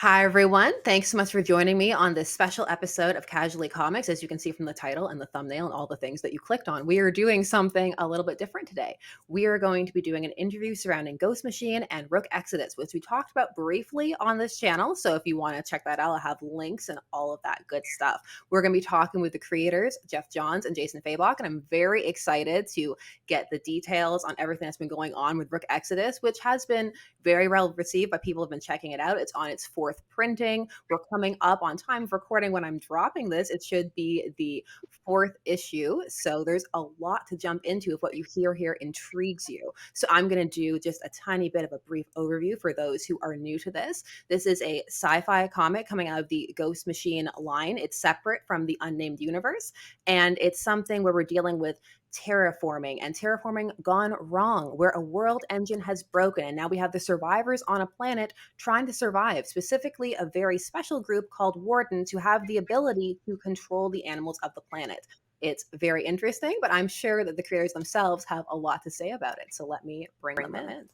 Hi, everyone. Thanks so much for joining me on this special episode of Casually Comics. As you can see from the title and the thumbnail and all the things that you clicked on, we are doing something a little bit different today. We are going to be doing an interview surrounding Ghost Machine and Rook Exodus, which we talked about briefly on this channel. So if you want to check that out, I'll have links and all of that good stuff. We're going to be talking with the creators, Geoff Johns and Jason Fabok, and I'm very excited to get the details on everything that's been going on with Rook Exodus, which has been very well received by people who have been checking it out. It's on its fourth printing. We're coming up on time of recording when I'm dropping this. It should be the fourth issue. So there's a lot to jump into if what you hear here intrigues you. So I'm going to do just a tiny bit of a brief overview for those who are new to this. This is a sci-fi comic coming out of the Ghost Machine line. It's separate from the Unnamed Universe, and it's something where we're dealing with terraforming gone wrong, where a world engine has broken and now we have the survivors on a planet trying to survive, specifically a very special group called wardens who have the ability to control the animals of the planet. It's very interesting, but I'm sure that the creators themselves have a lot to say about it, so let me bring them in.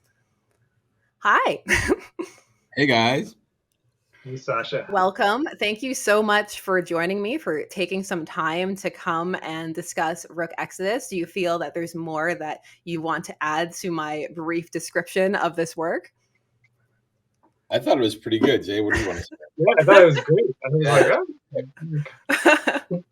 Hi. Hey guys. Hey, Sasha. Welcome. Thank you so much for joining me, for taking some time to come and discuss Rook Exodus. Do you feel that there's more that you want to add to my brief description of this work? I thought it was pretty good. Jay, what do you want to say? Yeah, I thought it was great. I was like, oh.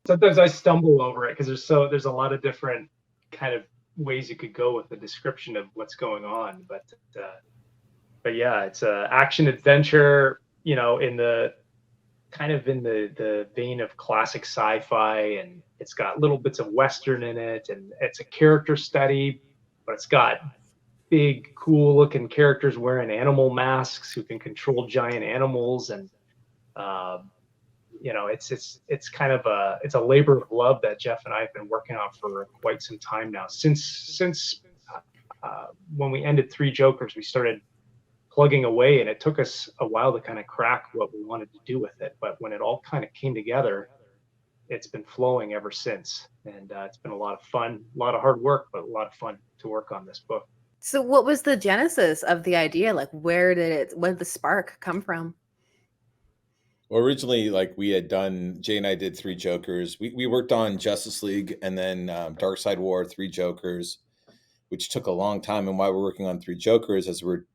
Sometimes I stumble over it because there's a lot of different kind of ways you could go with the description of what's going on. But yeah, it's a action adventure, in the kind of in the vein of classic sci-fi, and it's got little bits of Western in it, and it's a character study, but it's got big, cool looking characters wearing animal masks who can control giant animals. And, it's kind of it's a labor of love that Geoff and I have been working on for quite some time now. Since when we ended Three Jokers, we started plugging away, and it took us a while to kind of crack what we wanted to do with it. But when it all kind of came together, it's been flowing ever since. And it's been a lot of fun, a lot of hard work, but a lot of fun to work on this book. So what was the genesis of the idea? Like, where did the spark come from? Well, originally, we had done, Jay and I did Three Jokers. We worked on Justice League and then Dark Side War, Three Jokers, which took a long time. And while we're working on Three Jokers, as we're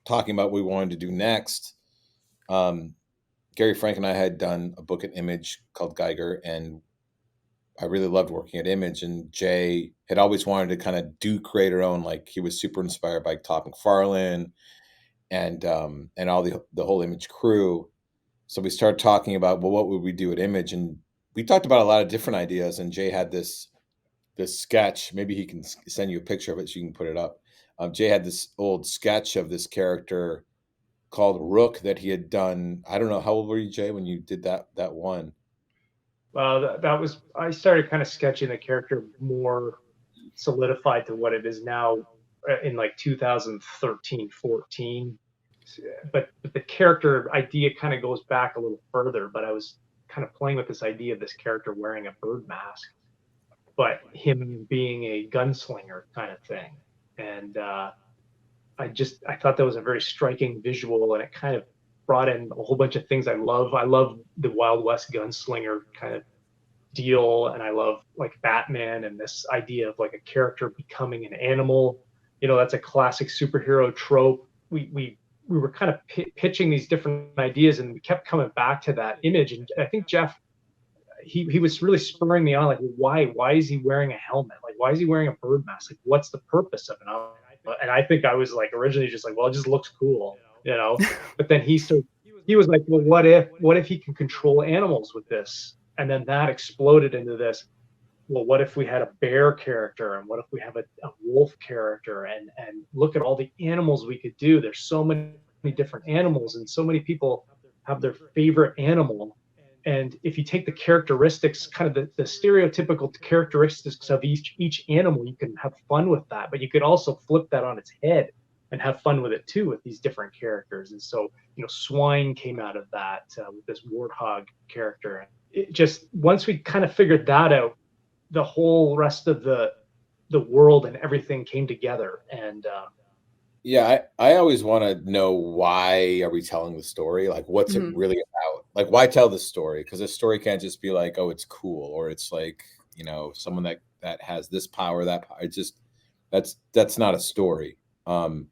talking about what we wanted to do next, Gary Frank and I had done a book at Image called Geiger, and I really loved working at Image. And Jay had always wanted to kind of create her own. Like, he was super inspired by Todd McFarlane and all the whole Image crew. So we started talking about, well, what would we do at Image? And we talked about a lot of different ideas. And Jay had this sketch. Maybe he can send you a picture of it so you can put it up. Jay had this old sketch of this character called Rook that he had done. I don't know, how old were you, Jay, when you did that one? Well, that was, I started kind of sketching the character more solidified to what it is now in like 2013, 14. But the character idea kind of goes back a little further. But I was kind of playing with this idea of this character wearing a bird mask, but him being a gunslinger kind of thing. And I thought that was a very striking visual, and it kind of brought in a whole bunch of things I love. I love the Wild West gunslinger kind of deal, and I love like Batman and this idea of like a character becoming an animal. That's a classic superhero trope. We were kind of pitching these different ideas, and we kept coming back to that image. And I think Geoff, he was really spurring me on, like, why is he wearing a helmet? Like, why is he wearing a bird mask? Like, what's the purpose of it? And I think I was like originally just like, well, it just looks cool, But then he was like, well, what if he can control animals with this? And then that exploded into this, well, what if we had a bear character, and what if we have a wolf character, and look at all the animals we could do. There's so many different animals, and so many people have their favorite animal. And if you take the characteristics, kind of the stereotypical characteristics of each animal, you can have fun with that. But you could also flip that on its head and have fun with it too, with these different characters. And so, swine came out of that with this warthog character. It just, once we kind of figured that out, the whole rest of the world and everything came together. And Yeah, I always want to know, why are we telling the story? Like, what's it Mhm. really about? Like, why tell the story? Because a story can't just be like, oh, it's cool, or it's like, someone that has this power, that power. It's just that's not a story. Um,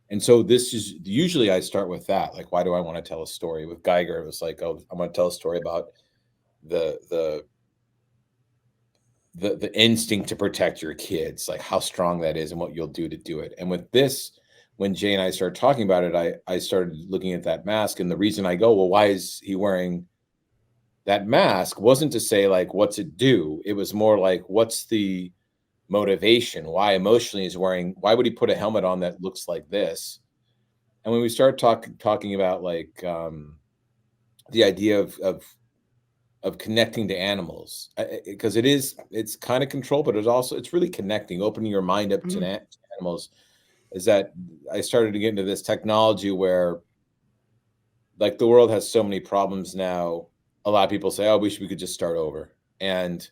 and so this is usually, I start with that. Like, why do I want to tell a story? With Geiger, it was like, oh, I'm going to tell a story about the the the instinct to protect your kids, like how strong that is and what you'll do to do it. And with this, when Jay and I started talking about it, I started looking at that mask, and the reason I go, well, why is he wearing that mask, wasn't to say like, what's it do? It was more like, what's the motivation? Why emotionally is wearing? Why would he put a helmet on that looks like this? And when we started talking about like, the idea of connecting to animals, because it's kind of control, but it's really connecting, opening your mind up to Mhm. animals. Is that I started to get into this technology where, like, the world has so many problems now. A lot of people say, oh, we could just start over, and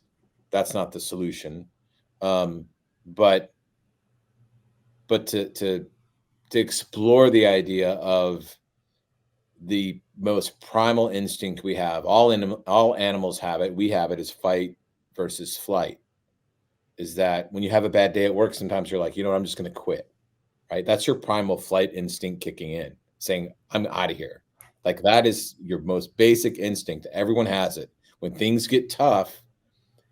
that's not the solution. um, but to explore the idea of the most primal instinct we have, all animals have it, we have it, is fight versus flight. Is that when you have a bad day at work, sometimes you're like, you know what, I'm just going to quit, right? That's your primal flight instinct kicking in, saying, I'm out of here. Like, that is your most basic instinct. Everyone has it. When things get tough,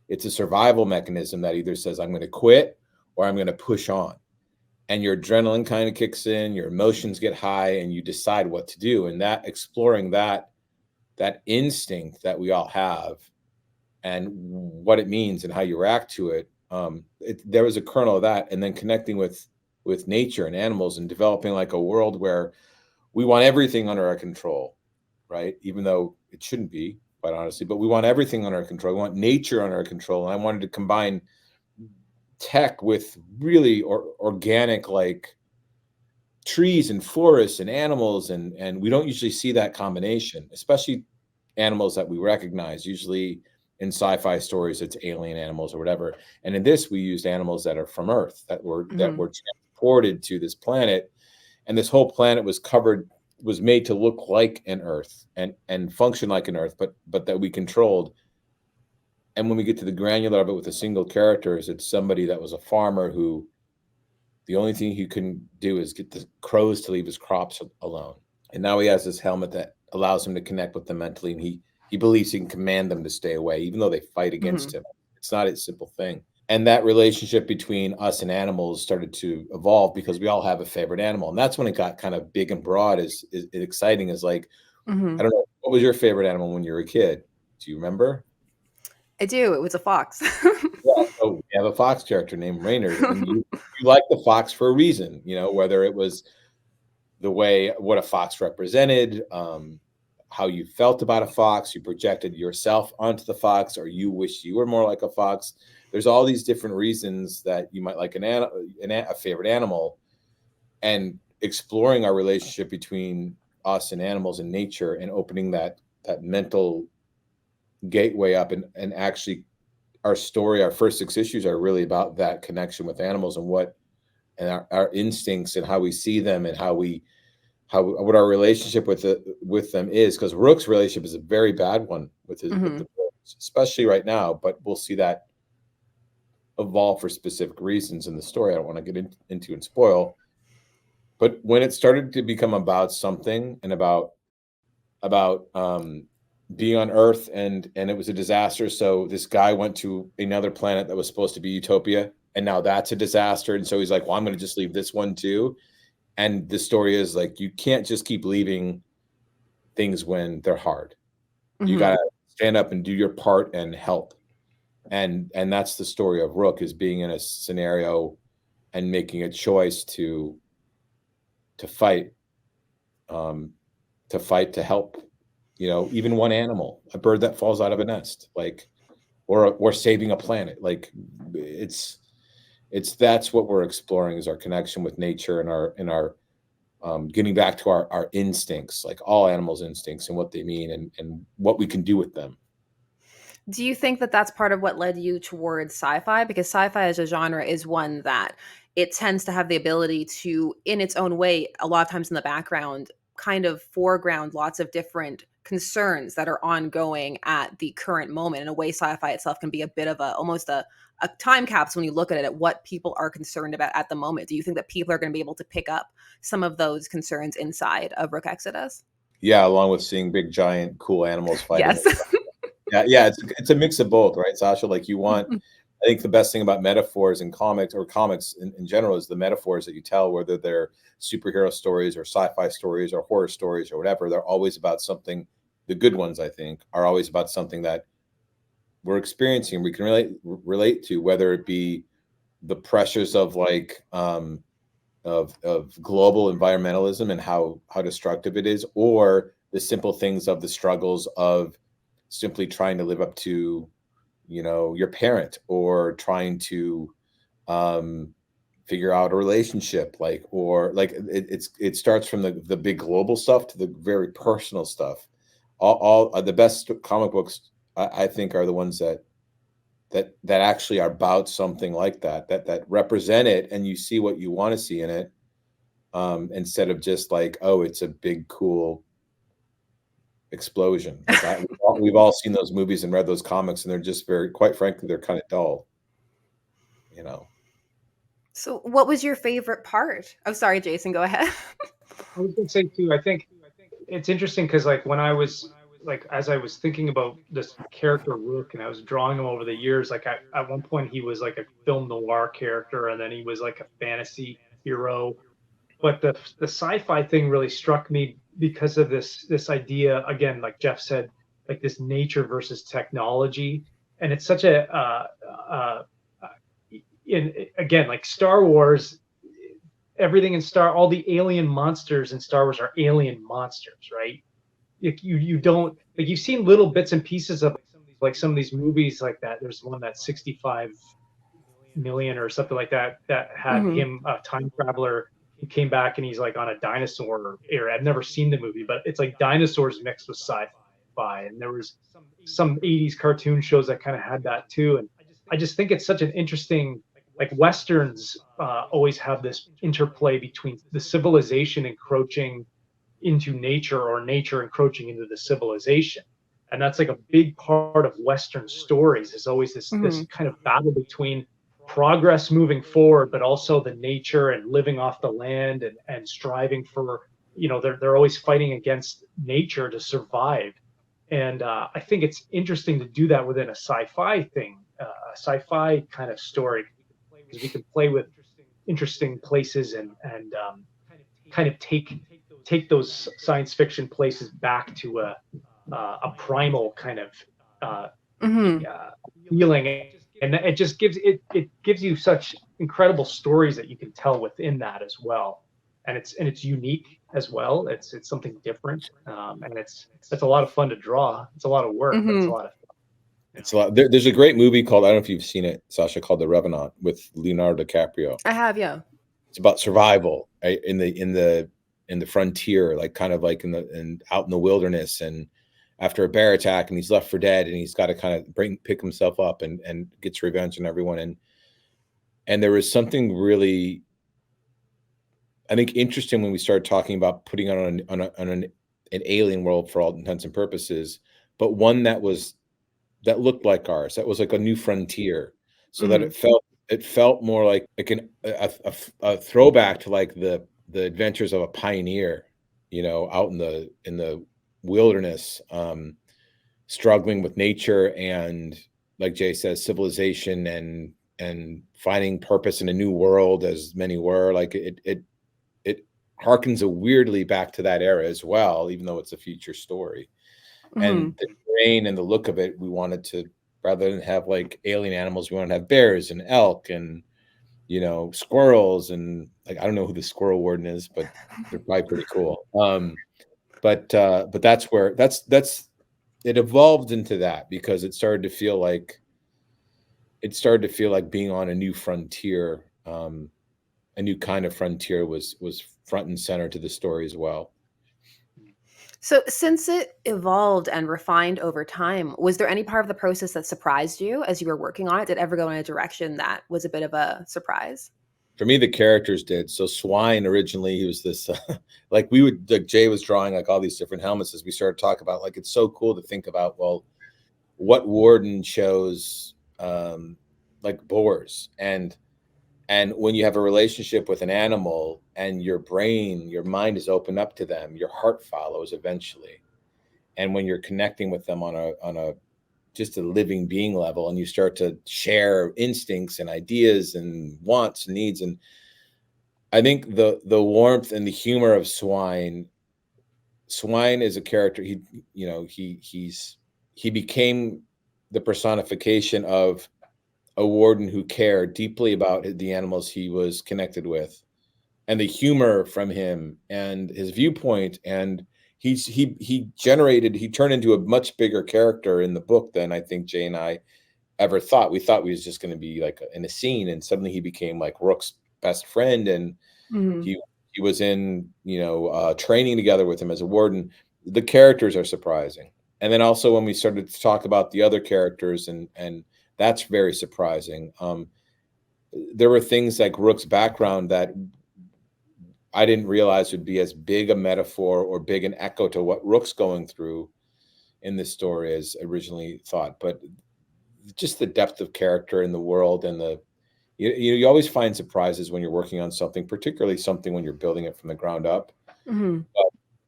it's a survival mechanism that either says, I'm going to quit or I'm going to push on. And your adrenaline kind of kicks in, your emotions get high, and you decide what to do. And that, exploring that instinct that we all have, and what it means and how you react to it. There was a kernel of that, and then connecting with nature and animals, and developing like a world where we want everything under our control, right? Even though it shouldn't be, quite honestly, but we want everything under our control. We want nature under our control. And I wanted to combine tech with really organic, like trees and forests and animals, and we don't usually see that combination, especially animals that we recognize. Usually in sci-fi stories, it's alien animals or whatever, and in this, we used animals that are from Earth, that were Mhm. transported to this planet, and this whole planet was made to look like an Earth, and function like an Earth, but that we controlled. And when we get to the granular of it with the single characters, it's somebody that was a farmer who, the only thing he couldn't do is get the crows to leave his crops alone. And now he has this helmet that allows him to connect with them mentally, and he believes he can command them to stay away, even though they fight against Mhm. him. It's not a simple thing. And that relationship between us and animals started to evolve, because we all have a favorite animal, and that's when it got kind of big and broad. Is exciting. Is like, I Mhm. don't know, what was your favorite animal when you were a kid? Do you remember? I do. It was a fox. Yeah, so we have a fox character named Reynard, and you like the fox for a reason, whether it was the way what a fox represented, how you felt about a fox, you projected yourself onto the fox, or you wish you were more like a fox. There's all these different reasons that you might like a favorite animal, and exploring our relationship between us and animals and nature, and opening that mental gateway up, and actually our story, our first 6 issues are really about that connection with animals, and our instincts, and how we see them, and what our relationship with them is, because Rook's relationship is a very bad one with the Mhm. birds, especially right now. But we'll see that evolve for specific reasons in the story. I don't want to get into and spoil. But when it started to become about something, and about being on Earth, and it was a disaster. So this guy went to another planet that was supposed to be utopia, and now that's a disaster. And so he's like, well, I'm going to just leave this one too. And the story is like, you can't just keep leaving things when they're hard. You got Mhm. to stand up and do your part and help. And that's the story of Rook, is being in a scenario and making a choice to fight, um, to help, even one animal, a bird that falls out of a nest, like, or saving a planet. Like, it's that's what we're exploring, is our connection with nature, and our getting back to our instincts, like all animals' instincts, and what they mean, and what we can do with them. Do you think that that's part of what led you towards sci-fi? Because sci-fi as a genre is one that it tends to have the ability to, in its own way, a lot of times in the background, kind of foreground lots of different concerns that are ongoing at the current moment. In a way, sci-fi itself can be a bit of a almost a time capsule when you look at it at what people are concerned about at the moment. Do you think that people are going to be able to pick up some of those concerns inside of Rook Exodus? Yeah, along with seeing big, giant, cool animals fighting. Yes. Yeah, it's a mix of both, right, Sasha? Like you want, I think the best thing about metaphors in comics or comics in general is the metaphors that you tell, whether they're superhero stories or sci-fi stories or horror stories or whatever. They're always about something. The good ones, I think, are always about something that we're experiencing. We can relate to, whether it be the pressures of like of global environmentalism and how destructive it is, or the simple things of the struggles of simply trying to live up to, you know, your parent, or trying to um figure out a relationship, like, or like it starts from the big global stuff to the very personal stuff. All the best comic books, I think, are the ones that actually are about something like that represent it, and you see what you want to see in it, instead of just like, oh, it's a big cool explosion. Like we've all seen those movies and read those comics, and they're just very, quite frankly, they're kind of dull, you know. So, what was your favorite part? Oh, sorry, Jason, go ahead. I was going to say too, I think it's interesting because like when I was like as I was thinking about this character Rook and I was drawing him over the years, like at one point he was like a film noir character, and then he was like a fantasy hero. But the sci-fi thing really struck me because of this idea again, like Geoff said, like this nature versus technology, and it's such a in again like Star Wars, everything in all the alien monsters in Star Wars are alien monsters, right? You don't like, you've seen little bits and pieces of like some of these movies like that. There's one that's 65 million or something like that that had Hmm. him a time traveler. He came back and he's like on a dinosaur era. I've never seen the movie, but it's like dinosaurs mixed with sci-fi. And there was some 80s cartoon shows that kind of had that too. And I just think it's such an interesting, like westerns always have this interplay between the civilization encroaching into nature or nature encroaching into the civilization. And that's like a big part of western stories, is always this Hmm. kind of battle between progress moving forward but also the nature and living off the land and striving for, you know, they're always fighting against nature to survive. And I think it's interesting to do that within a sci-fi thing, a sci-fi kind of story, because we can play with interesting places and kind of take those science fiction places back to a primal kind of uh, Hmm. feeling, and it just it gives you such incredible stories that you can tell within that as well, and it's unique as well. It's something different, and it's a lot of fun to draw. It's a lot of work, but it's a Hmm. lot of fun. It's a lot. There's a great movie called, I don't know if you've seen it, Sasha, called The Revenant with Leonardo DiCaprio. I have, yeah. It's about survival, right, in the frontier, like kind of like in out in the wilderness, and after a bear attack, and he's left for dead, and he's got to kind of pick himself up and gets revenge on everyone. And there was something really, I think, interesting when we started talking about putting it on an alien world for all intents and purposes, but one that looked like ours. That was like a new frontier, so that Hmm. it felt more like a throwback to like the adventures of a pioneer, you know, out in the wilderness, struggling with nature and, like Jay says, civilization and finding purpose in a new world, as many were. Like it harkens a weirdly back to that era as well, even though it's a future story. Hmm. And the terrain and the look of it, we wanted to, rather than have like alien animals, we wanted to have bears and elk and, you know, squirrels, and like, I don't know who the squirrel warden is, but they're probably pretty cool. But that's where that's it evolved into that, because it started to feel like being on a new frontier. A new kind of frontier was front and center to the story as well. So, since it evolved and refined over time, was there any part of the process that surprised you as you were working on it? Did it ever go in a direction that was a bit of a surprise? For me, the characters did. So Swine originally, he was this like Jay was drawing like all these different helmets as we started to talk about. Like it's so cool to think about. Well, what warden chose like boars, and when you have a relationship with an animal and your brain, your mind is open up to them, your heart follows eventually. And when you're connecting with them on a just a living being level, and you start to share instincts and ideas and wants and needs, and I think the warmth and the humor of Swine is a character. He became the personification of a warden who cared deeply about the animals he was connected with, and the humor from him and his viewpoint. And he turned into a much bigger character in the book than I think Jay and I ever thought. We thought we was just going to be like in a scene, and suddenly he became like Rook's best friend, and Mm-hmm. he was in training together with him as a warden. The characters are surprising, and then also when we started to talk about the other characters, and that's very surprising. There were things like Rook's background that I didn't realize would be as big a metaphor or big an echo to what Rook's going through in this story as originally thought. But just the depth of character in the world, and you always find surprises when you're working on something, particularly something when you're building it from the ground up. Mm-hmm.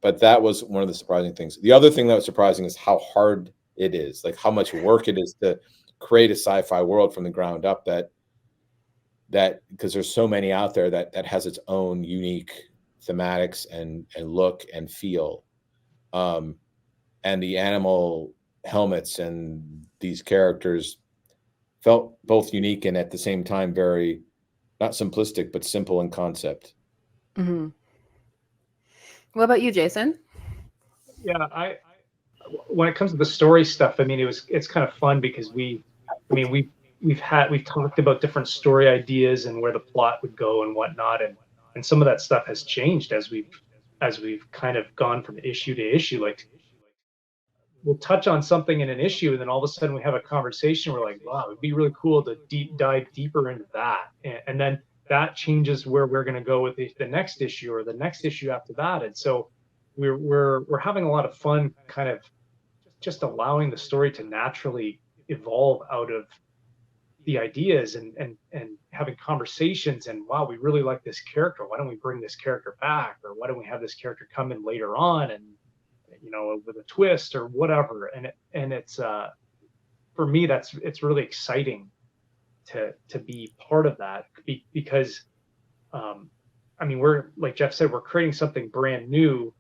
But that was one of the surprising things. The other thing that was surprising is how hard it is, like how much work it is to create a sci-fi world from the ground up, that because there's so many out there that has its own unique thematics and look and feel. And the animal helmets and these characters felt both unique and at the same time very not simplistic, but simple in concept. Mm-hmm. What about you, Jason? Yeah, when it comes to the story stuff, I mean, it's kind of fun because we've talked about different story ideas and where the plot would go and whatnot, and some of that stuff has changed as we've kind of gone from issue to issue. Like we'll touch on something in an issue, and then all of a sudden we have a conversation. We're like, wow, it'd be really cool to dive deeper into that, and then that changes where we're going to go with the next issue or the next issue after that. And so we're having a lot of fun, kind of just allowing the story to naturally evolve out of the ideas, and having conversations. And wow, we really like this character. Why don't we bring this character back? Or why don't we have this character come in later on, and with a twist or whatever. And it's for me, it's really exciting to be part of that, because I mean, we're, like Geoff said, we're creating something brand new.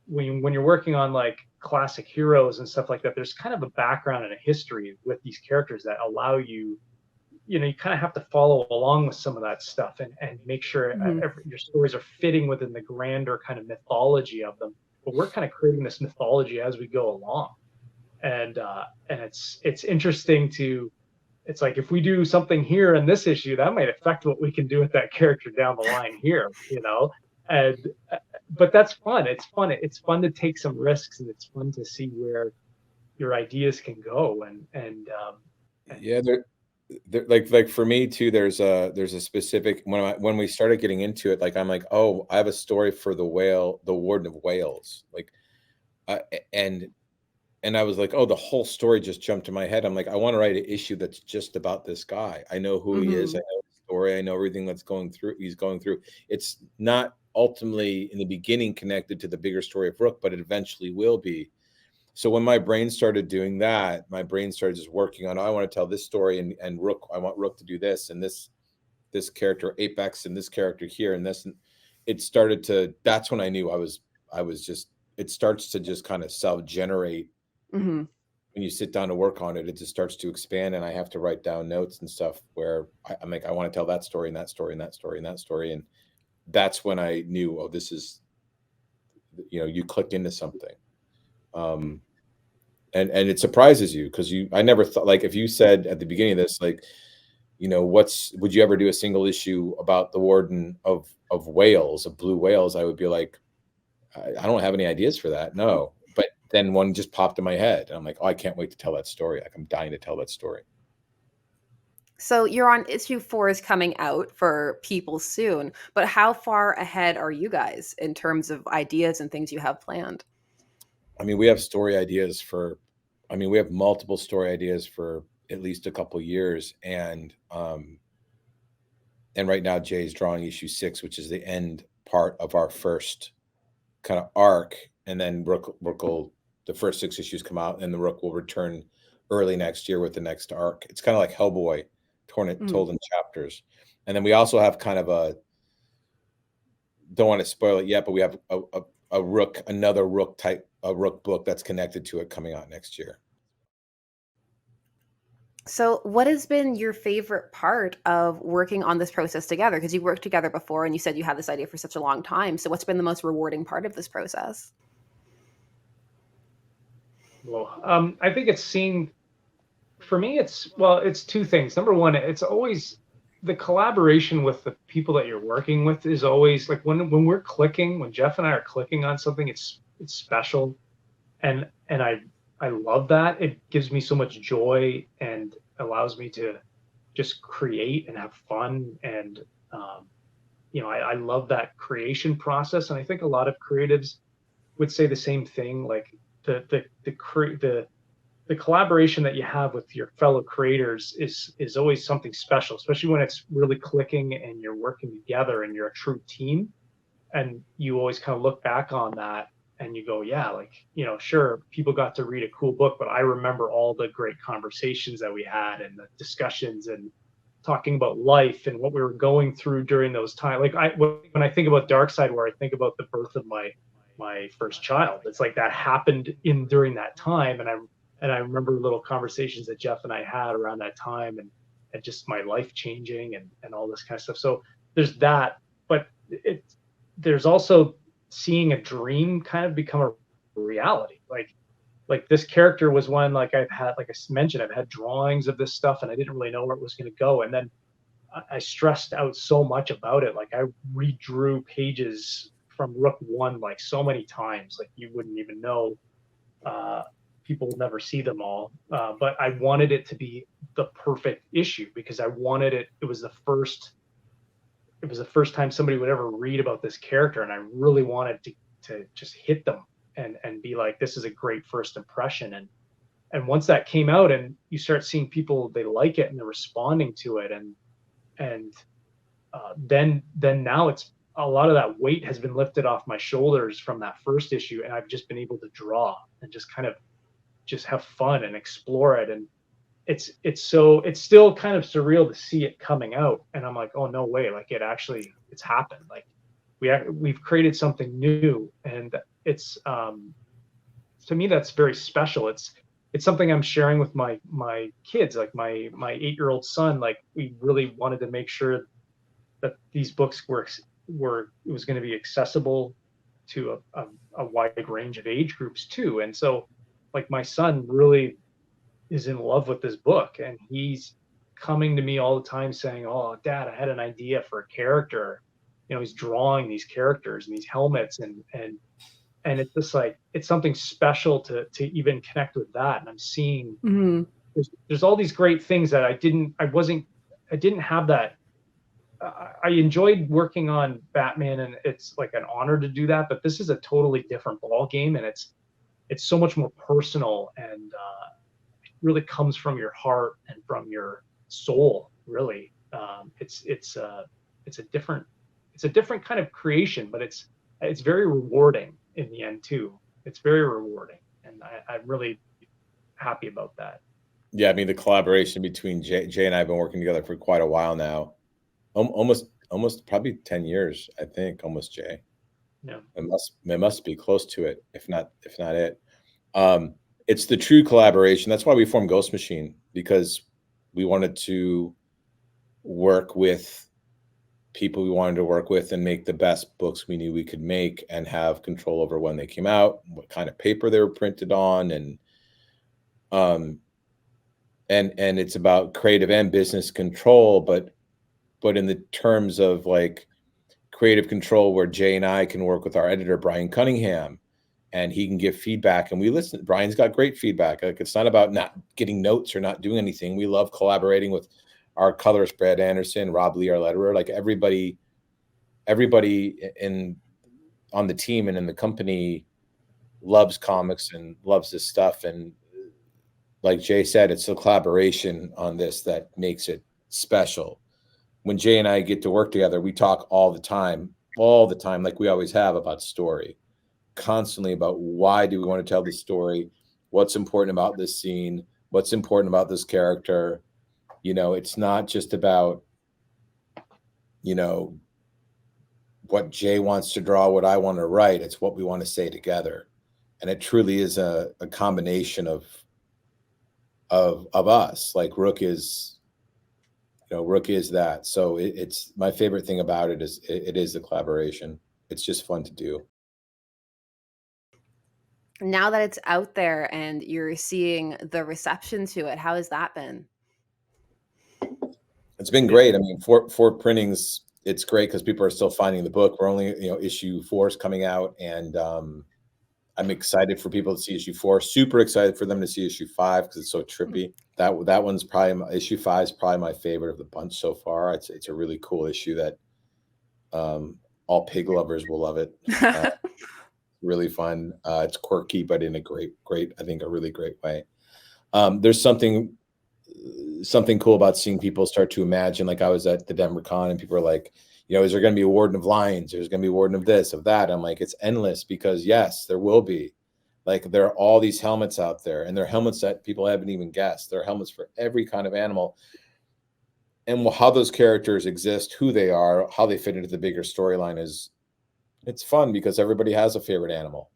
When you're working on like classic heroes and stuff like that, there's kind of a background and a history with these characters that allow you kind of have to follow along with some of that stuff, and make sure your stories are fitting within the grander kind of mythology of them. But we're kind of creating this mythology as we go along, and it's interesting to. It's like if we do something here in this issue, that might affect what we can do with that character down the line here, and but that's fun. It's fun. It's fun to take some risks, and it's fun to see where your ideas can go. And Yeah, like for me too, there's a specific when we started getting into it, like I'm like, oh, I have a story for the Warden of Wales, like and I was like, oh, the whole story just jumped to my head. I'm like, I want to write an issue that's just about this guy. I know who he is. I know his story. I know everything he's going through. It's not ultimately in the beginning connected to the bigger story of Rook, but it eventually will be. So when my brain started doing that, my brain started just working on, oh, I want to tell this story, and Rook, I want Rook to do this, and this character Apex, and this character here, and this, and it started to, that's when I knew I was just, it starts to just kind of self-generate. When you sit down to work on it, it just starts to expand, and I have to write down notes and stuff where I'm like, I want to tell that story and that story and that story and that story. And that's when I knew, oh, this is, you clicked into something. And it surprises you because I never thought, like, if you said at the beginning of this, like, would you ever do a single issue about the Warden of Wales, of Blue Wales? I would be like, I don't have any ideas for that. No, then one just popped in my head. And I'm like, oh, I can't wait to tell that story. Like, I'm dying to tell that story. So you're on issue 4 is coming out for people soon, but how far ahead are you guys in terms of ideas and things you have planned? I mean, we have we have multiple story ideas for at least a couple years. And right now Jay's drawing issue 6, which is the end part of our first kind of arc. And then Rook will, the first 6 issues come out, and the Rook will return early next year with the next arc. It's kind of like Hellboy, told in chapters. And then we also have kind of don't want to spoil it yet, but we have a Rook, another Rook type, a Rook book that's connected to it coming out next year. So what has been your favorite part of working on this process together? Because you worked together before and you said you had this idea for such a long time. So what's been the most rewarding part of this process? Well, I think for me, it's two things. Number one, it's always the collaboration with the people that you're working with is always like when we're clicking, when Geoff and I are clicking on something, it's special. And I love that. It gives me so much joy and allows me to just create and have fun. And I love that creation process. And I think a lot of creatives would say the same thing. Like the collaboration that you have with your fellow creators is always something special, especially when it's really clicking and you're working together and you're a true team. And you always kind of look back on that and you go, yeah, like, sure, people got to read a cool book, but I remember all the great conversations that we had and the discussions and talking about life and what we were going through during those times. Like when I think about Darkseid, where I think about the birth of my first child, it's like that happened during that time. And I remember little conversations that Geoff and I had around that time and just my life changing and all this kind of stuff. So there's that, but there's also seeing a dream kind of become a reality. Like this character was one, like I mentioned, I've had drawings of this stuff and I didn't really know where it was going to go. And then I stressed out so much about it. Like I redrew pages from Rook 1 like so many times, like you wouldn't even know. People will never see them all. But I wanted it to be the perfect issue because I wanted it. It was the first time somebody would ever read about this character, and I really wanted to just hit them and be like, this is a great first impression. And once that came out and you start seeing people, they like it and they're responding to it, and then now it's a lot of that weight has been lifted off my shoulders from that first issue, and I've just been able to draw and just kind of just have fun and explore it. And it's still kind of surreal to see it coming out, and I'm like, oh no way, like it's happened. Like we've created something new, and it's to me that's very special. It's something I'm sharing with my kids, like my 8-year-old son. Like we really wanted to make sure that these books were it was going to be accessible to a wide range of age groups too. And so like my son really is in love with this book, and he's coming to me all the time saying, oh Dad, I had an idea for a character. He's drawing these characters and these helmets, and it's just like it's something special to even connect with that. And I'm seeing there's all these great things that I didn't have that. I enjoyed working on Batman, and it's like an honor to do that, but this is a totally different ball game, and it's so much more personal, and it really comes from your heart and from your soul, really. It's a different kind of creation, but it's very rewarding in the end too. It's very rewarding, and I'm really happy about that. Yeah, I mean, the collaboration between Jay and I have been working together for quite a while now. Almost probably 10 years, I think, almost, Jay. Yeah. It must be close to it, if not it. It's the true collaboration. That's why we formed Ghost Machine, because we wanted to work with people we wanted to work with and make the best books we knew we could make, and have control over when they came out, what kind of paper they were printed on, and it's about creative and business control, but in the terms of like creative control, where Jay and I can work with our editor Brian Cunningham and he can give feedback, and we listen. Brian's got great feedback. Like, it's not about not getting notes or not doing anything. We love collaborating with our colorist, Brad Anderson, Rob Lee, our letterer, like everybody in on the team and in the company loves comics and loves this stuff. And like Jay said, it's the collaboration on this that makes it special. When Jay and I get to work together, we talk all the time, like we always have, about story, constantly about why do we want to tell this story, what's important about this scene, what's important about this character. It's not just about, what Jay wants to draw, what I want to write. It's what we want to say together. And it truly is a combination of us. Like Rook is that. So it's my favorite thing about it is the collaboration. It's just fun to do. Now that it's out there and you're seeing the reception to it, how has that been? It's been great. I mean, for printings, it's great because people are still finding the book. We're only, issue 4 is coming out, and I'm excited for people to see issue 4. Super excited for them to see issue 5 because it's so trippy. That one's probably issue 5 is probably my favorite of the bunch so far. It's a really cool issue that all pig lovers will love it. Really fun. It's quirky, but in a great, I think a really great way. There's something cool about seeing people start to imagine. Like, I was at the Denver Con and people are like, is there going to be a Warden of Lions? There's going to be a Warden of this, of that. I'm like, it's endless, because yes, there will be. Like, there are all these helmets out there, and they're helmets that people haven't even guessed. There are helmets for every kind of animal. And how those characters exist, who they are, how they fit into the bigger storyline it's fun because everybody has a favorite animal,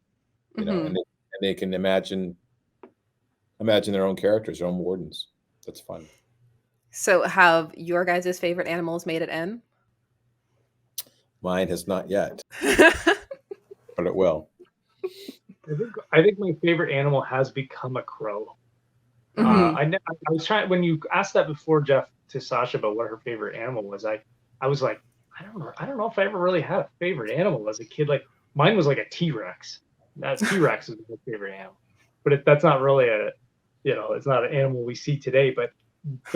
and they can imagine their own characters, their own wardens. That's fun. So have your guys' favorite animals made it in? Mine has not yet, but it will. I think my favorite animal has become a crow. I was trying, when you asked that before, Geoff, to Sasha about what her favorite animal was, I was like, I don't know if I ever really had a favorite animal as a kid. Like, mine was like a T-Rex. That T-Rex is my favorite animal, but that's not really it's not an animal we see today. But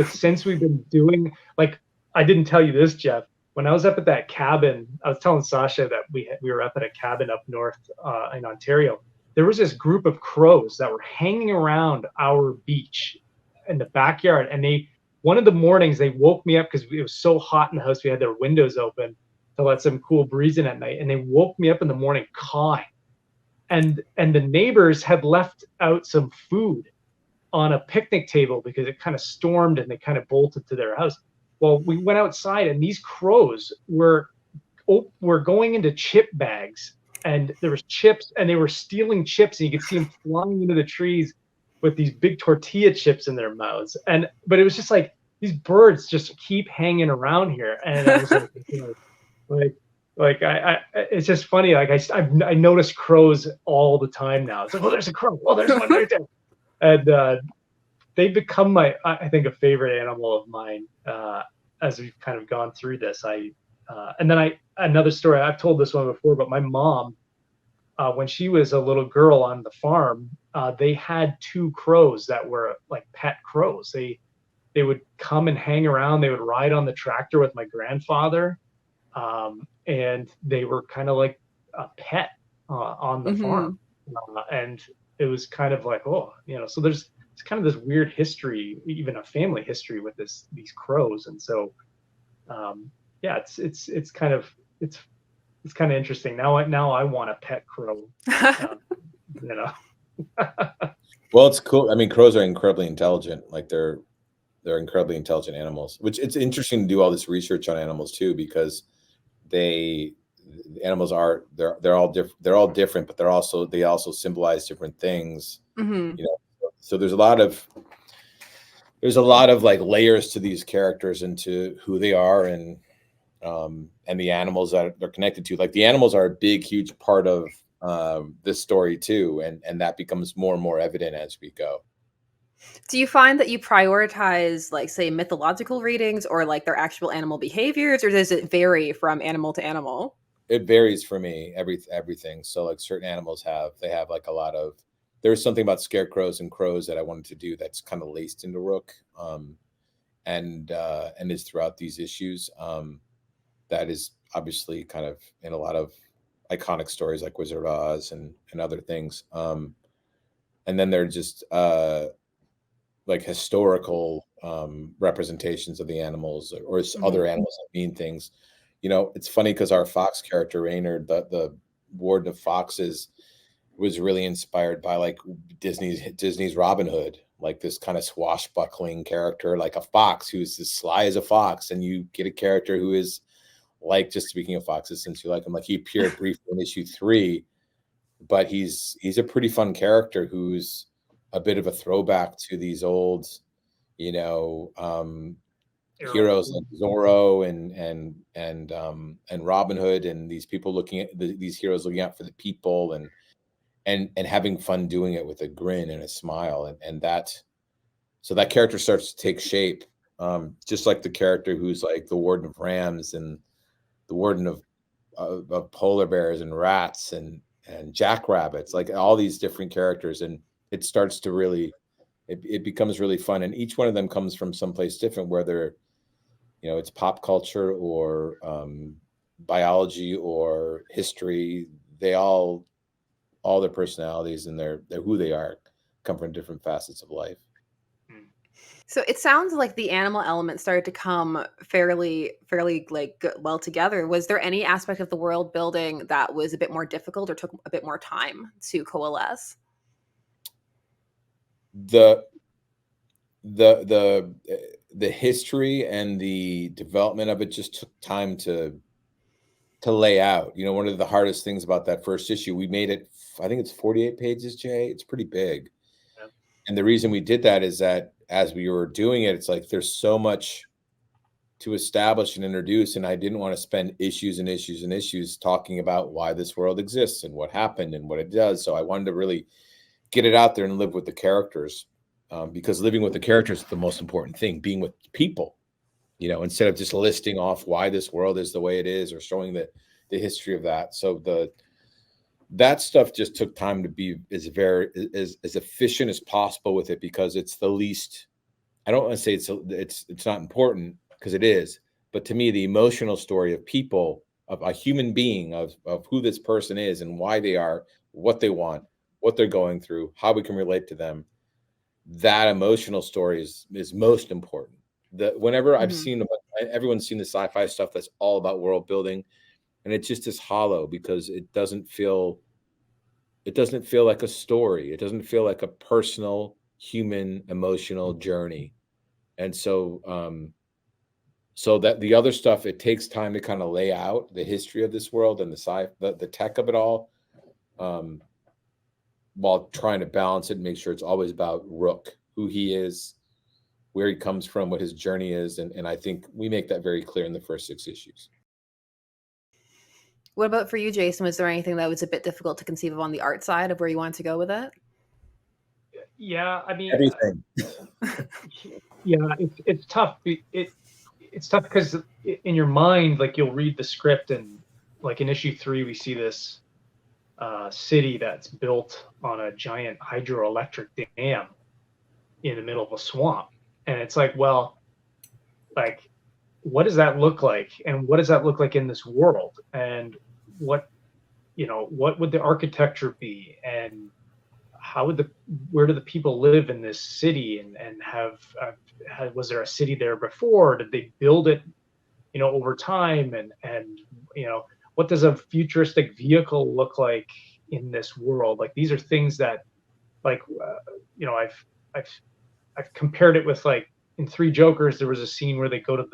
since we've been doing, like, I didn't tell you this, Geoff. When I was up at that cabin, I was telling Sasha that we were up at a cabin up north in Ontario. There was this group of crows that were hanging around our beach in the backyard, and one of the mornings they woke me up because it was so hot in the house. We had their windows open to let some cool breeze in at night, and they woke me up in the morning cawing. And the neighbors had left out some food on a picnic table because it kind of stormed and they kind of bolted to their house. Well, we went outside, and these crows were going into chip bags, and there was chips, and they were stealing chips, and you could see them flying into the trees with these big tortilla chips in their mouths. But it was just like, these birds just keep hanging around here. And I was like, it's just funny. Like, I notice crows all the time now. It's like, oh, there's a crow. Oh, there's one right there. And they've become I think a favorite animal of mine as we've kind of gone through this. And then another story, I've told this one before, but my mom, when she was a little girl on the farm, they had 2 crows that were like pet crows. They would come and hang around. They would ride on the tractor with my grandfather, and they were kind of like a pet on the farm. And it was kind of like, so it's kind of this weird history, even a family history with these crows. And so, it's kind of interesting. Now I want a pet crow. Well, it's cool. I mean, crows are incredibly intelligent. Like, they're incredibly intelligent animals, which it's interesting to do all this research on animals too, because animals are, they're all different, but they also symbolize different things. So there's a lot of like layers to these characters and to who they are, and the animals that they're connected to. Like, the animals are a big, huge part of this story too, and that becomes more and more evident as we go. Do you find that you prioritize, like, say, mythological readings or like their actual animal behaviors, or does it vary from animal to animal? it varies for me, everything. So like certain animals they have like a lot of, there's something about scarecrows and crows that I wanted to do that's kind of laced into Rook, and is throughout these issues. That is obviously kind of in a lot of iconic stories like Wizard of Oz and other things. And then they're just like historical representations of the animals, or other animals that mean things. You know, it's funny because our Fox character, Reynard, the Warden of Foxes, was really inspired by like Disney's Robin Hood, like this kind of swashbuckling character, like a fox who's as sly as a fox. And you get a character who is like, just speaking of foxes, since you like him, like he appeared briefly in issue 3, but he's a pretty fun character who's a bit of a throwback to these old, you know, heroes like Zorro and Robin Hood, and these people looking at these heroes looking out for the people, and having fun doing it with a grin and a smile, and that, so that character starts to take shape, just like the character who's like the Warden of Rams and the Warden of polar bears and rats and jackrabbits, like all these different characters, and it starts to really, it becomes really fun, and each one of them comes from someplace different, whether, you know, it's pop culture or biology or history. They all their personalities and their who they are come from different facets of life. So it sounds like the animal element started to come fairly like well together. Was there any aspect of the world building that was a bit more difficult or took a bit more time to coalesce? The history and the development of it just took time to lay out. You know, one of the hardest things about that first issue, we made it, I think it's 48 pages, Jay. It's pretty big. Yeah. And the reason we did that is that as we were doing it, it's like there's so much to establish and introduce, and I didn't want to spend issues and issues and issues talking about why this world exists and what happened and what it does. So I wanted to really get it out there and live with the characters, because living with the characters is the most important thing, being with people, you know, instead of just listing off why this world is the way it is or showing the history of that. So that stuff just took time to be as efficient as possible with it, because it's the least, I don't want to say it's not important, because it is, but to me, the emotional story of people, of a human being, of who this person is and why they are, what they want, what they're going through, how we can relate to them, that emotional story is most important. Whenever I've seen, everyone's seen the sci-fi stuff that's all about world building, and it just is hollow, because it doesn't feel like a story. It doesn't feel like a personal, human, emotional journey. And so so that the other stuff, it takes time to kind of lay out the history of this world and the tech of it all, while trying to balance it and make sure it's always about Rook, who he is, where he comes from, what his journey is. And I think we make that very clear in the first 6 issues. What about for you, Jason? Was there anything that was a bit difficult to conceive of on the art side of where you wanted to go with it? Yeah, I mean, Everything. Yeah, it's tough. It's tough because in your mind, like, you'll read the script, and like in issue 3, we see this city that's built on a giant hydroelectric dam in the middle of a swamp, and it's like, well, like, what does that look like, and what does that look like in this world, and what would the architecture be, and where do the people live in this city, and was there a city there before? Did they build it, over time? And what does a futuristic vehicle look like in this world? Like, these are things that, like, I've compared it with, like, in Three Jokers, there was a scene where they go to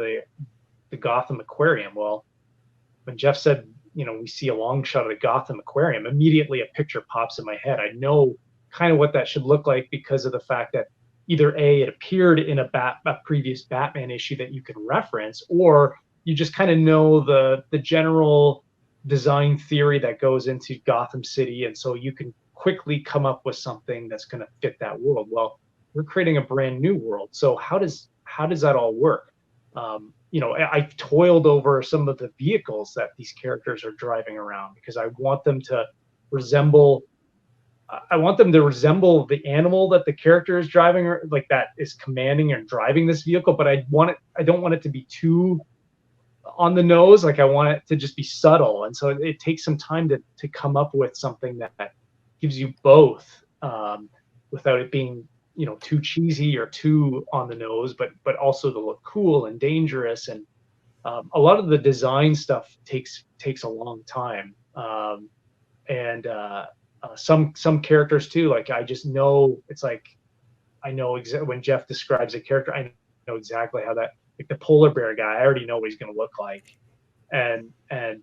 the Gotham Aquarium. Well, when Geoff said, we see a long shot of the Gotham Aquarium, immediately a picture pops in my head. I know kind of what that should look like, because of the fact that either A, it appeared in a previous Batman issue that you can reference, or you just kind of know the general design theory that goes into Gotham City, and so you can quickly come up with something that's going to fit that world. Well, we're creating a brand new world, so how does that all work? You know, I've toiled over some of the vehicles that these characters are driving around because I want them to resemble. I want them to resemble the animal that the character is driving, or like that is commanding and driving this vehicle. But I want it. I don't want it to be too on the nose. Like I want it to just be subtle, and so it takes some time to come up with something that gives you both, without it being, you know, too cheesy or too on the nose, but also to look cool and dangerous. And a lot of the design stuff takes a long time, and some characters too. Like I just know it's like I know when Geoff describes a character, I know exactly how that, like the polar bear guy. I already know what he's going to look like, and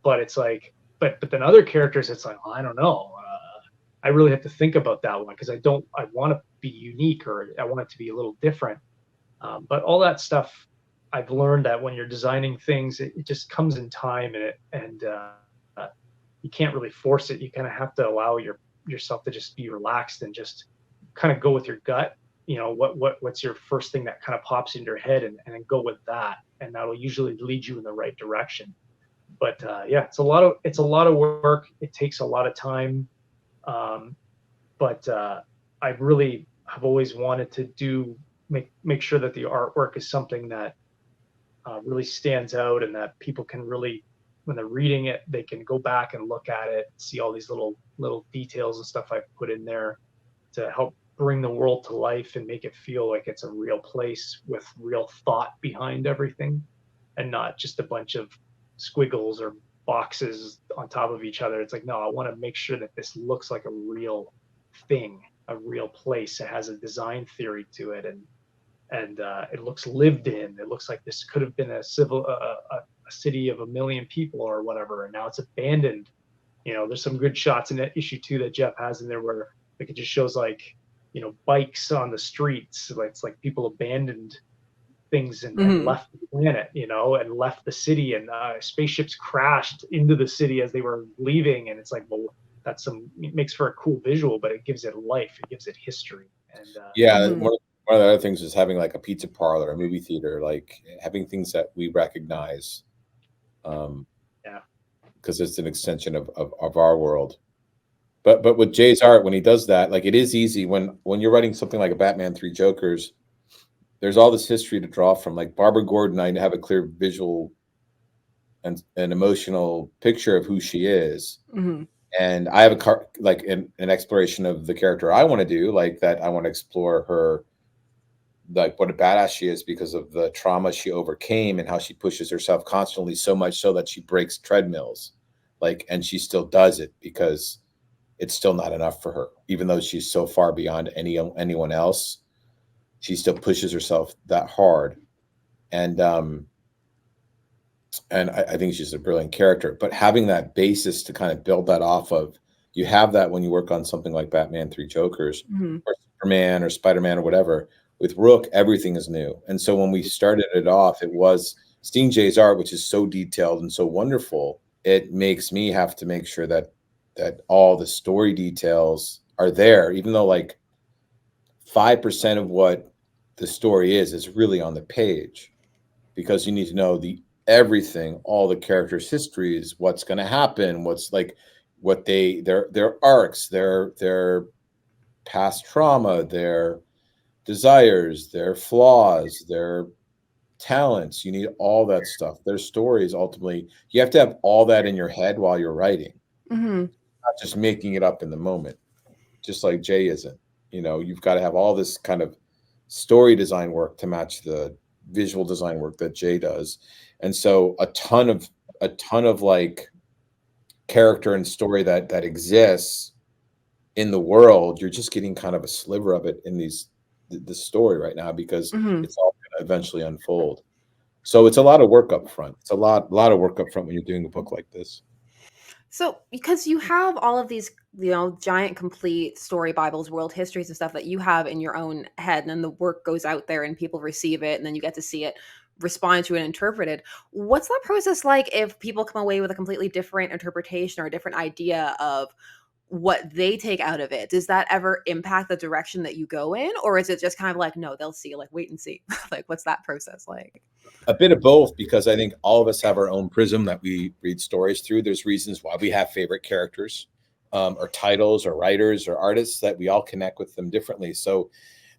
but it's like, but then other characters, it's like, well, I don't know. I really have to think about that one because I want to be unique, or I want it to be a little different. But all that stuff, I've learned that when you're designing things, it just comes in time, and you can't really force it. You kind of have to allow yourself to just be relaxed and just kind of go with your gut. You know, what's your first thing that kind of pops into your head, and then go with that, and that'll usually lead you in the right direction. But yeah, it's a lot of work. It takes a lot of time. Um, but I really have always wanted to make sure that the artwork is something that really stands out, and that people can really, when they're reading it, they can go back and look at it, see all these little details and stuff I've put in there to help bring the world to life and make it feel like it's a real place with real thought behind everything, and not just a bunch of squiggles or boxes on top of each other. It's like, no, I want to make sure that this looks like a real thing, a real place. It has a design theory to it, and it looks lived in. It looks like this could have been a city of 1 million people or whatever, and now it's abandoned. You know, there's some good shots in issue 2 that Geoff has in there where like it just shows like, you know, bikes on the streets. Like, it's like people abandoned things and left the planet, you know, and left the city, and spaceships crashed into the city as they were leaving. And it's like, well, it makes for a cool visual, but it gives it life, it gives it history. And Yeah, one of the other things is having like a pizza parlor, a movie theater, like having things that we recognize, yeah, because it's an extension of our world. But with Jay's art, when he does that, like it is easy when you're writing something like a Batman Three Jokers. There's all this history to draw from. Like Barbara Gordon, I have a clear visual and an emotional picture of who she is, and I have an exploration of the character I want to do, like that. I want to explore her, like what a badass she is because of the trauma she overcame and how she pushes herself constantly, so much so that she breaks treadmills, like, and she still does it because it's still not enough for her, even though she's so far beyond anyone else. She still pushes herself that hard, and I think she's a brilliant character. But having that basis to kind of build that off of, you have that when you work on something like Batman Three Jokers or Superman or Spider-Man or whatever. With Rook, everything is new. And so when we started it off, it was seeing Jay's art, which is so detailed and so wonderful. It makes me have to make sure that all the story details are there, even though like 5% of what the story is really on the page, because you need to know everything, all the characters' histories, what's going to happen, what's like, what their arcs, their past trauma, their desires, their flaws, their talents. You need all that stuff. Their stories, ultimately, you have to have all that in your head while you're writing, not just making it up in the moment, just like Jay isn't. You know, you've got to have all this kind of story design work to match the visual design work that Jay does. And so a ton of like character and story that exists in the world, you're just getting kind of a sliver of it in the story right now, because it's all going to eventually unfold. So it's a lot of work up front. It's a lot of work up front when you're doing a book like this. So, because you have all of these, you know, giant complete story Bibles, world histories and stuff that you have in your own head, and then the work goes out there and people receive it, and then you get to see it, respond to it, and interpret it. What's that process like if people come away with a completely different interpretation or a different idea of what they take out of it, does that ever impact the direction that you go in? Or is it just kind of like, no, they'll see, like, wait and see? Like, what's that process like? A bit of both, because I think all of us have our own prism that we read stories through. There's reasons why we have favorite characters, or titles, or writers, or artists, that we all connect with them differently. So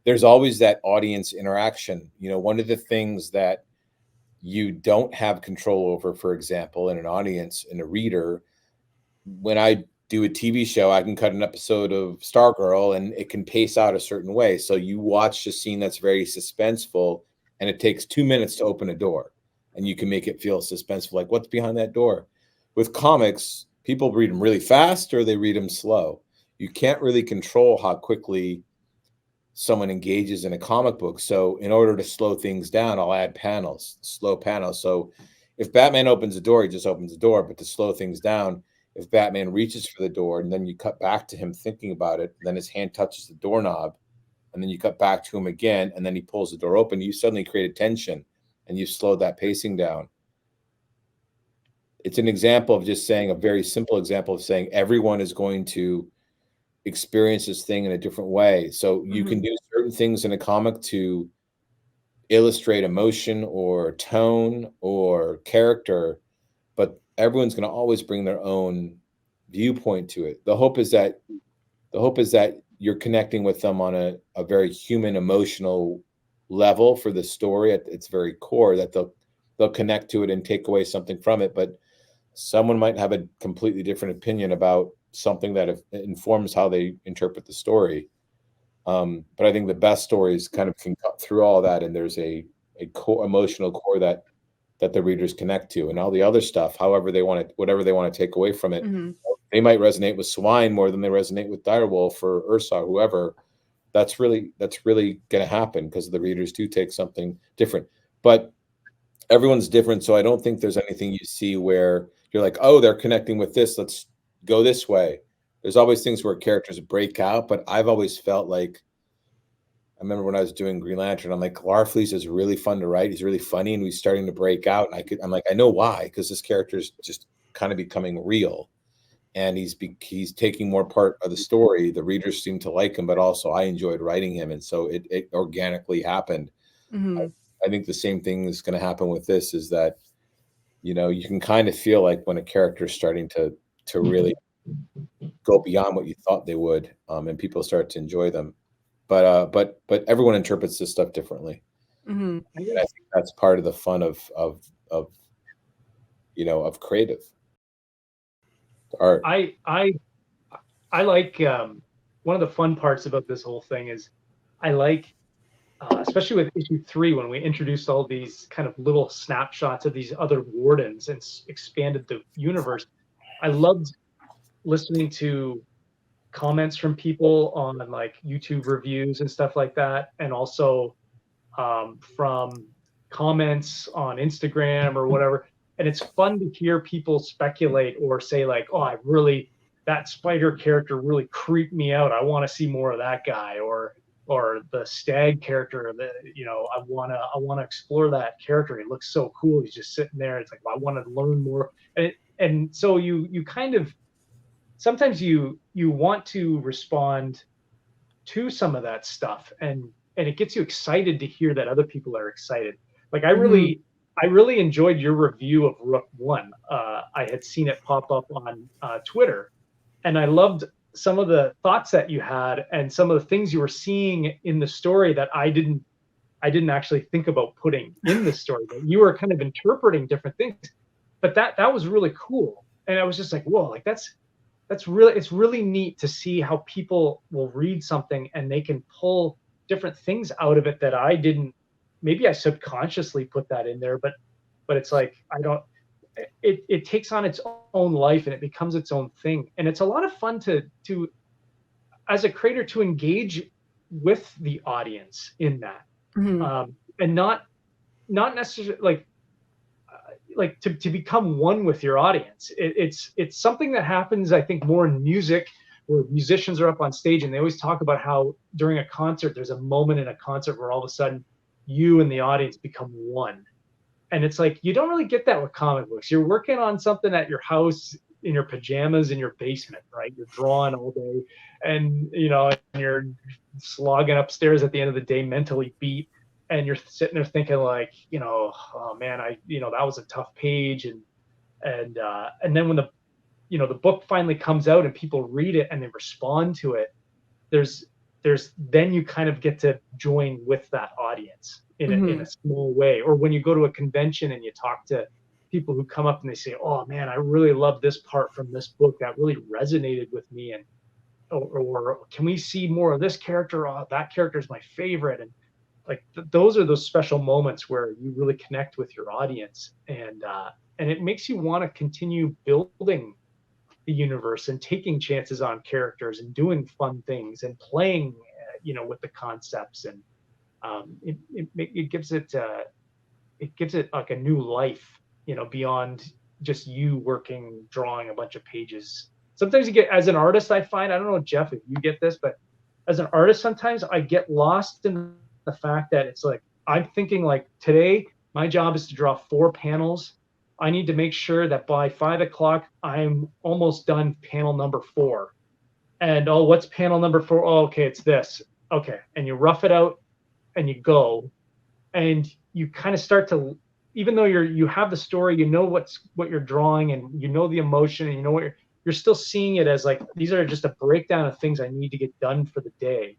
there's always that audience interaction. You know, one of the things that you don't have control over, for example, in an audience, in a reader, when I do a TV show, I can cut an episode of Stargirl and it can pace out a certain way. So you watch a scene that's very suspenseful and it takes 2 minutes to open a door, and you can make it feel suspenseful, like what's behind that door. With comics, people read them really fast or they read them slow. You can't really control how quickly someone engages in a comic book. So in order to slow things down, I'll add panels, slow panels. So if Batman opens the door, he just opens the door. But to slow things down, if Batman reaches for the door and then you cut back to him thinking about it, then his hand touches the doorknob, and then you cut back to him again, and then he pulls the door open, you suddenly create tension and you slow that pacing down. It's an example of just saying, a very simple example of saying everyone is going to experience this thing in a different way. So you can do certain things in a comic to illustrate emotion or tone or character, but everyone's going to always bring their own viewpoint to it. The hope is that you're connecting with them on a very human, emotional level for the story at its very core, that they'll connect to it and take away something from it. But someone might have a completely different opinion about something that informs how they interpret the story. But I think the best stories kind of can cut through all that, and there's a core, emotional core that the readers connect to, and all the other stuff, however they want it, whatever they want to take away from it. They might resonate with Swine more than they resonate with Direwolf or Ursa, whoever. That's really going to happen because the readers do take something different. But everyone's different, so I don't think there's anything you see where you're like, oh, they're connecting with this, let's go this way. There's always things where characters break out, but I've always felt like, I remember when I was doing Green Lantern, I'm like, Larfleeze is really fun to write. He's really funny, and he's starting to break out. And I'm like, I know why, because this character is just kind of becoming real, and he's taking more part of the story. The readers seem to like him, but also I enjoyed writing him, and so it organically happened. I think the same thing is going to happen with this, is that, you know, you can kind of feel like when a character is starting to really go beyond what you thought they would, and people start to enjoy them. But everyone interprets this stuff differently. And I think that's part of the fun of creative art. I like one of the fun parts about this whole thing is I like, especially with issue 3, when we introduced all these kind of little snapshots of these other wardens and expanded the universe. I loved listening to comments from people on like YouTube reviews and stuff like that, and also from comments on Instagram or whatever. And it's fun to hear people speculate or say like, oh, that spider character really creeped me out, I want to see more of that guy, or the stag character, that, you know, I want to explore that character, he looks so cool, he's just sitting there, it's like, well, I want to learn more. And so you kind of, sometimes you want to respond to some of that stuff, and it gets you excited to hear that other people are excited. Like I really enjoyed your review of Rook 1. I had seen it pop up on Twitter, and I loved some of the thoughts that you had and some of the things you were seeing in the story that I didn't actually think about putting in the story. But you were kind of interpreting different things, but that was really cool. And I was just like, whoa, like it's really neat to see how people will read something and they can pull different things out of it that I didn't. Maybe I subconsciously put that in there, but it's like it takes on its own life and it becomes its own thing. And it's a lot of fun to as a creator to engage with the audience in that, and not necessarily like to become one with your audience. It's something that happens, I think, more in music, where musicians are up on stage and they always talk about how during a concert, there's a moment in a concert where all of a sudden you and the audience become one. And it's like, you don't really get that with comic books. You're working on something at your house, in your pajamas in your basement, right? You're drawing all day, and and you're slogging upstairs at the end of the day, mentally beat, and you're sitting there thinking like, oh man, that was a tough page, and then when the book finally comes out and people read it and they respond to it, there's then you kind of get to join with that audience in a small way. Or when you go to a convention and you talk to people who come up and they say, oh man, I really love this part from this book that really resonated with me, and or can we see more of this character? Oh, that character is my favorite. And like those are those special moments where you really connect with your audience, and it makes you want to continue building the universe and taking chances on characters and doing fun things and playing with the concepts. And it gives it like a new life, beyond just you drawing a bunch of pages. Sometimes you get, as an artist, I find, I don't know, Geoff, if you get this, but as an artist, sometimes I get lost in the fact that it's like, I'm thinking like, today, my job is to draw 4 panels. I need to make sure that by 5 o'clock, I'm almost done panel number 4. And, oh, what's panel number 4? Oh, okay, it's this. Okay. And you rough it out and you go, and you kind of start to, even though you have the story, what you're drawing, and the emotion, and what you're still seeing it as like, these are just a breakdown of things I need to get done for the day.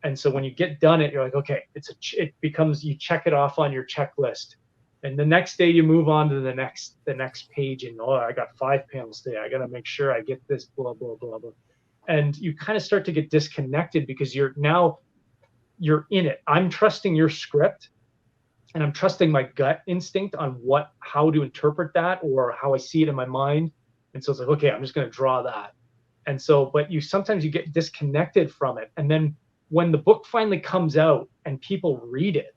And so when you get done you're like, okay, it becomes, you check it off on your checklist. And the next day you move on to the next page, and I got 5 panels today. I got to make sure I get this, blah, blah, blah, blah. And you kind of start to get disconnected because you're in it. I'm trusting your script, and I'm trusting my gut instinct on how to interpret that, or how I see it in my mind. And so it's like, okay, I'm just going to draw that. And so, but sometimes you get disconnected from it. And then when the book finally comes out and people read it,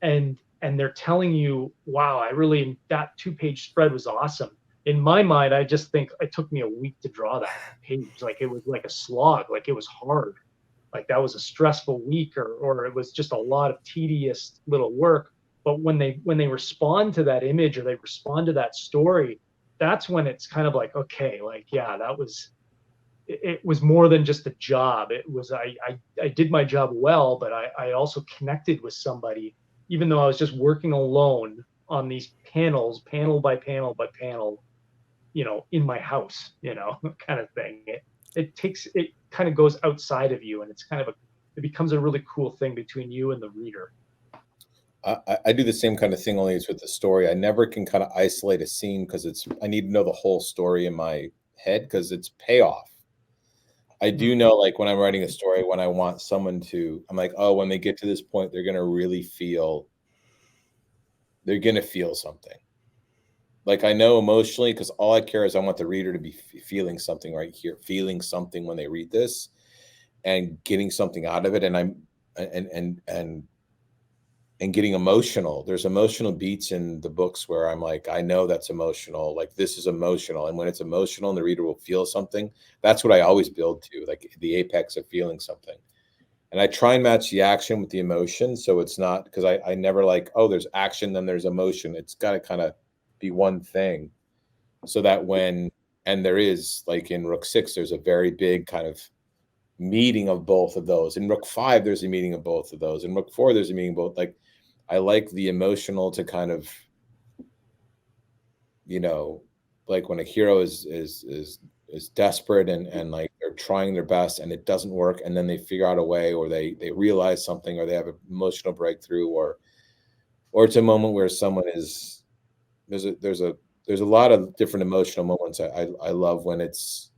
and they're telling you, wow, that 2-page spread was awesome. In my mind, I just think it took me a week to draw that page. Like it was like a slog, like it was hard. Like that was a stressful week, or it was just a lot of tedious little work. But when they respond to that image, or they respond to that story, that's when it's kind of like, okay, like, yeah, it was more than just a job. It was, I did my job well, but I also connected with somebody, even though I was just working alone on these panels, panel by panel by panel, in my house, kind of thing. It kind of goes outside of you, and it becomes a really cool thing between you and the reader. I do the same kind of thing, only it's with the story. I never can kind of isolate a scene because I need to know the whole story in my head, because it's payoff. I do know, like when I'm writing a story, when I want someone to, I'm like, oh, when they get to this point, they're going to feel something. Like I know emotionally, because all I care is I want the reader to be feeling something right here, feeling something when they read this, and getting something out of it. And getting emotional. There's emotional beats in the books where I'm like, I know that's emotional. Like this is emotional. And when it's emotional and the reader will feel something, that's what I always build to, like the apex of feeling something. And I try and match the action with the emotion. So it's not, because I never like, oh, there's action, then there's emotion. It's got to kind of be one thing. So that and there is, like in Rook 6, there's a very big kind of meeting of both of those. In Rook 5, there's a meeting of both of those. In Rook 4, there's a meeting of both. Like, I like the emotional to kind of, like when a hero is desperate and like they're trying their best and it doesn't work, and then they figure out a way, or they realize something, or they have an emotional breakthrough, or it's a moment where someone is, there's a lot of different emotional moments. I love when it's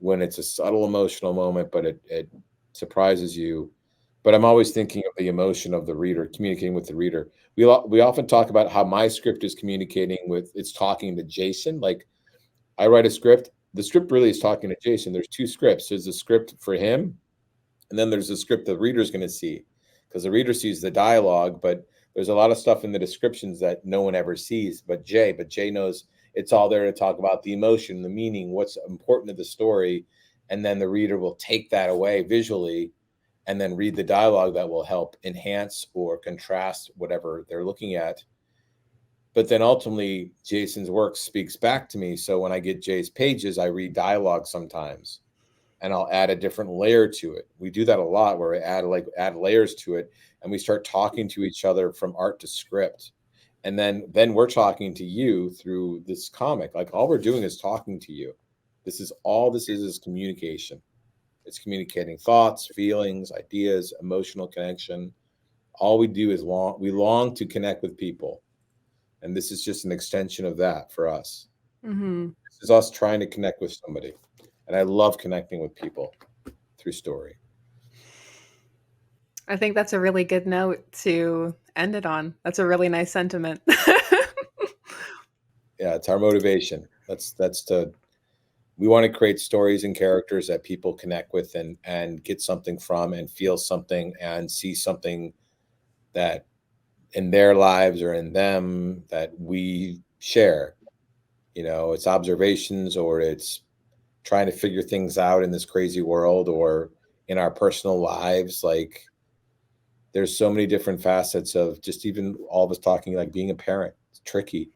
a subtle emotional moment, but it surprises you. But I'm always thinking of the emotion of the reader, communicating with the reader. We often talk about how my script is it's talking to Jason. Like I write a script, the script really is talking to Jason. There's 2 scripts. There's a script for him, and then there's a script the reader's going to see, because the reader sees the dialogue, but there's a lot of stuff in the descriptions that no one ever sees but Jay knows. It's all there to talk about the emotion, the meaning, what's important to the story, and then the reader will take that away visually and then read the dialogue that will help enhance or contrast whatever they're looking at. But then ultimately, Jason's work speaks back to me. So when I get Jay's pages, I read dialogue sometimes, and I'll add a different layer to it. We do that a lot, where we add layers to it, and we start talking to each other from art to script. And then we're talking to you through this comic. Like, all we're doing is talking to you. This is all this is communication. It's communicating thoughts, feelings, ideas, emotional connection. All we do is we long to connect with people. And this is just an extension of that for us. Mm-hmm. This is us trying to connect with somebody. And I love connecting with people through story. I think that's a really good note to end it on. That's a really nice sentiment. Yeah, it's our motivation. We want to create stories and characters that people connect with and get something from and feel something and see something that in their lives or in them that we share. It's observations, or it's trying to figure things out in this crazy world, or in our personal lives. Like, there's so many different facets of just even all of us talking, like being a parent. It's tricky.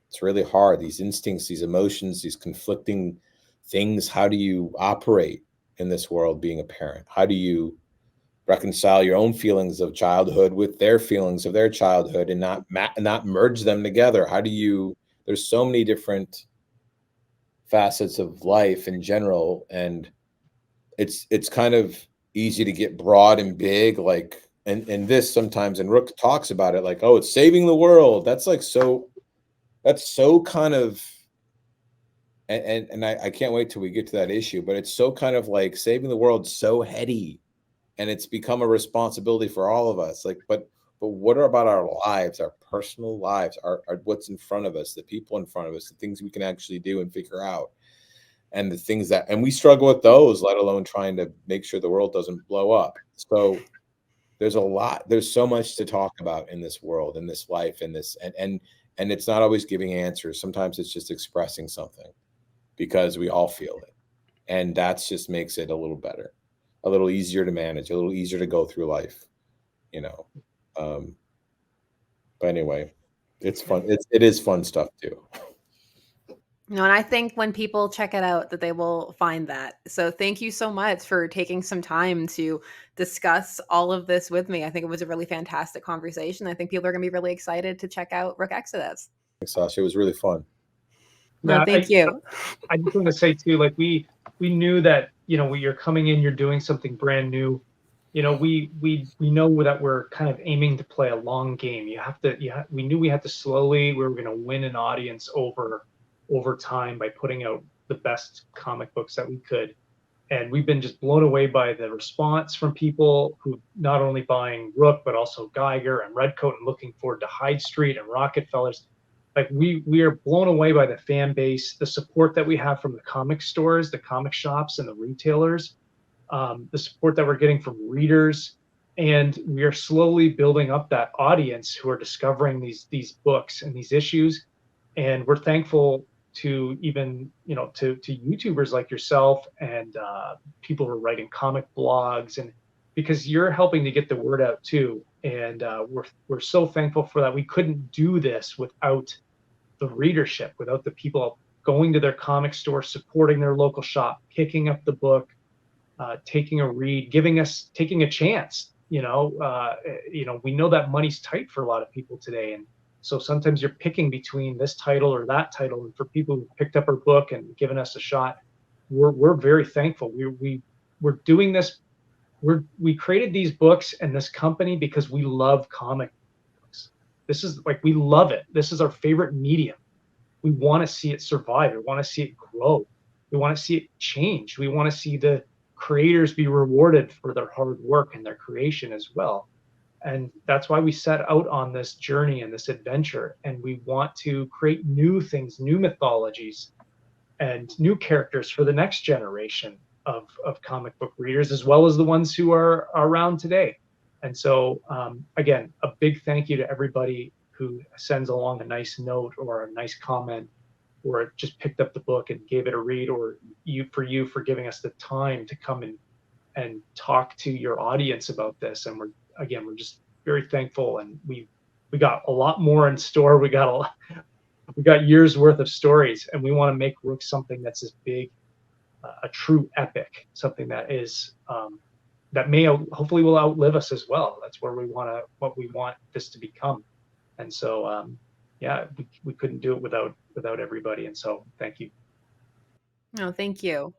It's really hard. These instincts, these emotions, these conflicting things. How do you operate in this world being a parent? How do you reconcile your own feelings of childhood with their feelings of their childhood, and not merge them together? How do you? There's so many different facets of life in general, and it's kind of easy to get broad and big, like, and this sometimes, and Rook talks about it, like, oh, it's saving the world. That's so kind of, and I can't wait till we get to that issue, but it's so kind of like saving the world, so heady, and it's become a responsibility for all of us. Like, but what about our lives, our personal lives, our what's in front of us, the people in front of us, the things we can actually do and figure out, and the things that, and we struggle with those, let alone trying to make sure the world doesn't blow up. So there's so much to talk about in this world, in this life, in this, and it's not always giving answers. Sometimes it's just expressing something because we all feel it, and that's just makes it a little better, a little easier to manage, a little easier to go through life, you know. But anyway, it's fun. It is fun stuff too. No, and I think when people check it out that they will find that. So thank you so much for taking some time to discuss all of this with me. I think it was a really fantastic conversation. I think people are going to be really excited to check out Rook Exodus. Thanks, Sasha. It was really fun. No, Yeah, thank you. I just want to say too, like we knew that, when you're coming in, you're doing something brand new. We know that we're kind of aiming to play a long game. We knew we were going to win an audience over time by putting out the best comic books that we could. And we've been just blown away by the response from people who not only buying Rook, but also Geiger and Redcoat, and looking forward to Hyde Street and Rockefellers. Like, we are blown away by the fan base, the support that we have from the comic stores, the comic shops, and the retailers, the support that we're getting from readers. And we are slowly building up that audience who are discovering these books and these issues. And we're thankful to even, to YouTubers like yourself, and people who are writing comic blogs, and because you're helping to get the word out too. And we're so thankful for that. We couldn't do this without the readership, without the people going to their comic store, supporting their local shop, picking up the book, taking a read, taking a chance. We know that money's tight for a lot of people today, and so sometimes you're picking between this title or that title. And for people who picked up our book and given us a shot, we're very thankful. We're doing this. We created these books and this company because we love comic books. This is, like, we love it. This is our favorite medium. We want to see it survive. We want to see it grow. We want to see it change. We want to see the creators be rewarded for their hard work and their creation as well. And that's why we set out on this journey and this adventure. And we want to create new things, new mythologies, and new characters for the next generation of comic book readers, as well as the ones who are around today. And so, again, a big thank you to everybody who sends along a nice note or a nice comment, or just picked up the book and gave it a read, or you for giving us the time to come and talk to your audience about this. And we're just very thankful, and we got a lot more in store. We got years worth of stories, and we want to make Rook something that's as big, a true epic, something that is that may hopefully will outlive us as well. That's what we want this to become. And so yeah, we couldn't do it without everybody. And so thank you. No, thank you.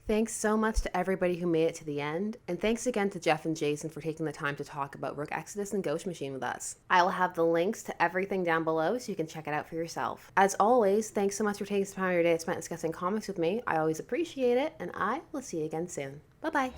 Thanks so much to everybody who made it to the end, and thanks again to Geoff and Jason for taking the time to talk about Rook Exodus and Ghost Machine with us. I will have the links to everything down below so you can check it out for yourself. As always, thanks so much for taking some time of your day spent discussing comics with me. I always appreciate it, and I will see you again soon. Bye-bye.